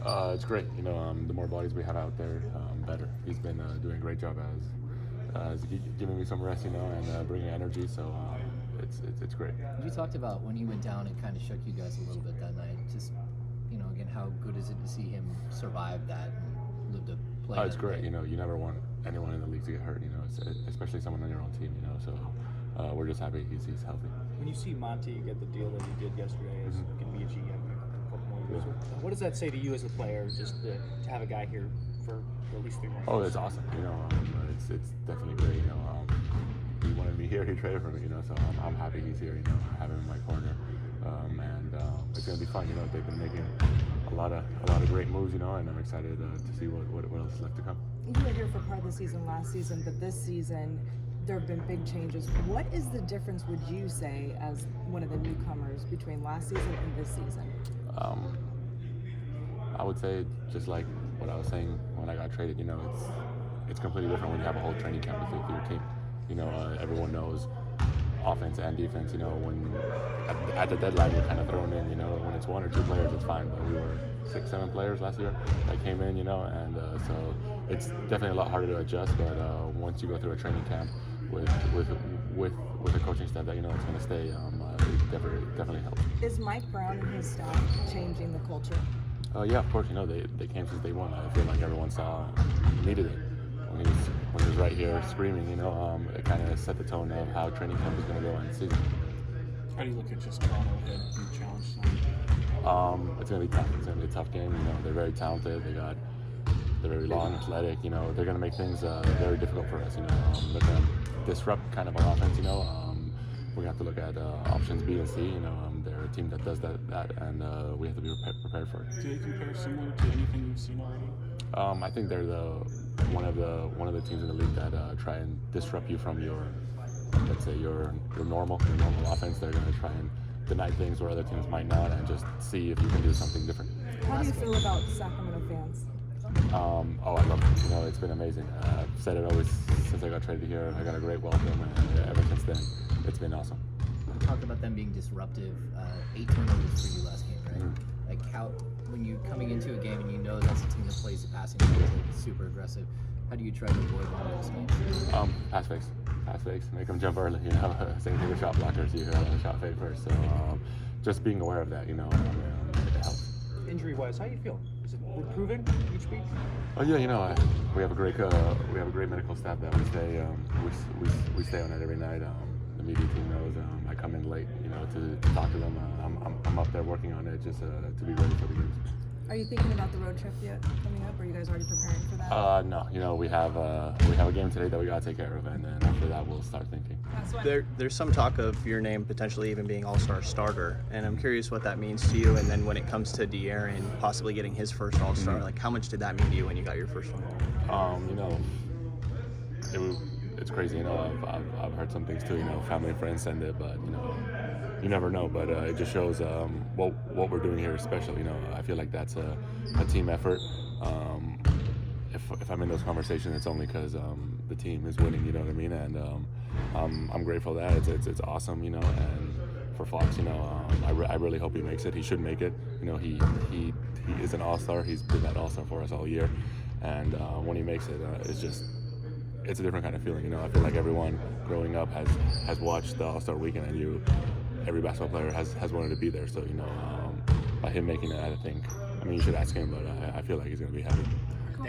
It's great. The more bodies we have out there, better. He's been doing a great job as giving me some rest, and bringing energy. So it's great. You talked about when he went down, it kind of shook you guys a little bit that night. Just again, how good is it to see him survive that and live to play? It's great. You never want anyone in the league to get hurt. Especially someone on your own team. So we're just happy he's healthy. When you see Monty get the deal that he did yesterday as going to be a GM in a couple more years, what does that say to you as a player, just to have a guy here for at least 3 months? Oh, it's awesome. It's definitely great. He wanted me here. He traded for me. So I'm happy he's here. I have him in my corner, and it's gonna be fun. They've been making a lot of great moves. And I'm excited to see what else is left to come. You were here for part of the season last season, but this season there have been big changes. What is the difference, would you say, as one of the newcomers between last season and this season? I would say just like what I was saying when I got traded. It's completely different when you have a whole training camp with your team. Everyone knows offense and defense. When at the deadline you're kind of thrown in. When it's 1 or 2 players, it's fine. But we were 6, 7 players last year that came in. And so it's definitely a lot harder to adjust. But once you go through a training camp with a coaching staff that it's going to stay, it definitely helps. Is Mike Brown and his staff changing the culture? Yeah, of course. They came since day one. I feel like everyone needed it. When he was right here screaming, it kind of set the tone of how training camp is going to go in the season. How do you look at just Toronto and the challenge tonight? It's going to be tough. It's going to be a tough game. They're very talented. They're very long, athletic. They're going to make things very difficult for us. They're going to disrupt kind of our offense. We're going to have to look at options B and C. They're a team that does that, and we have to be prepared for it. Do they compare similar to anything you've seen already? I think they're one of the teams in the league that try and disrupt you from your, let's say, your normal offense. They're going to try and deny things where other teams might not, and just see if you can do something different. How do you feel about Sacramento fans? I love it. It's been amazing. I've said it always since I got traded here. I got a great welcome, and ever since then, it's been awesome. You talked about them being disruptive. 8 turnovers for you last game, right? Mm-hmm. Like when you're coming into a game and you know that's a team that plays the passing game, like super aggressive, how do you try to avoid one of those things? Pass fakes, make them jump early. Same thing with shot blockers. You shot fake first. So just being aware of that, it helps. Injury-wise, how do you feel? Is it improving each week? Oh yeah, we have a great medical staff that we stay on it every night. The media team knows. I come in late, to talk to them. I'm up there working on it just to be ready for the games. Are you thinking about the road trip yet coming up? Are you guys already preparing for that? No. We have a game today that we gotta take care of, and then after that we'll start thinking. There's some talk of your name potentially even being All-Star starter, and I'm curious what that means to you. And then when it comes to De'Aaron possibly getting his first All-Star, like how much did that mean to you when you got your first one? It's crazy. I've heard some things too. Family and friends send it, but you never know. But it just shows what we're doing here is special. I feel like that's a team effort. If I'm in those conversations, it's only because the team is winning. You know what I mean? And I'm grateful that it's awesome. And for Fox, I really hope he makes it. He should make it. He is an all-star. He's been that all-star for us all year. And when he makes it, it's a different kind of feeling. I feel like everyone growing up has watched the All-Star Weekend, and every basketball player has wanted to be there. So by him making it, I think. You should ask him, but I feel like he's going to be happy.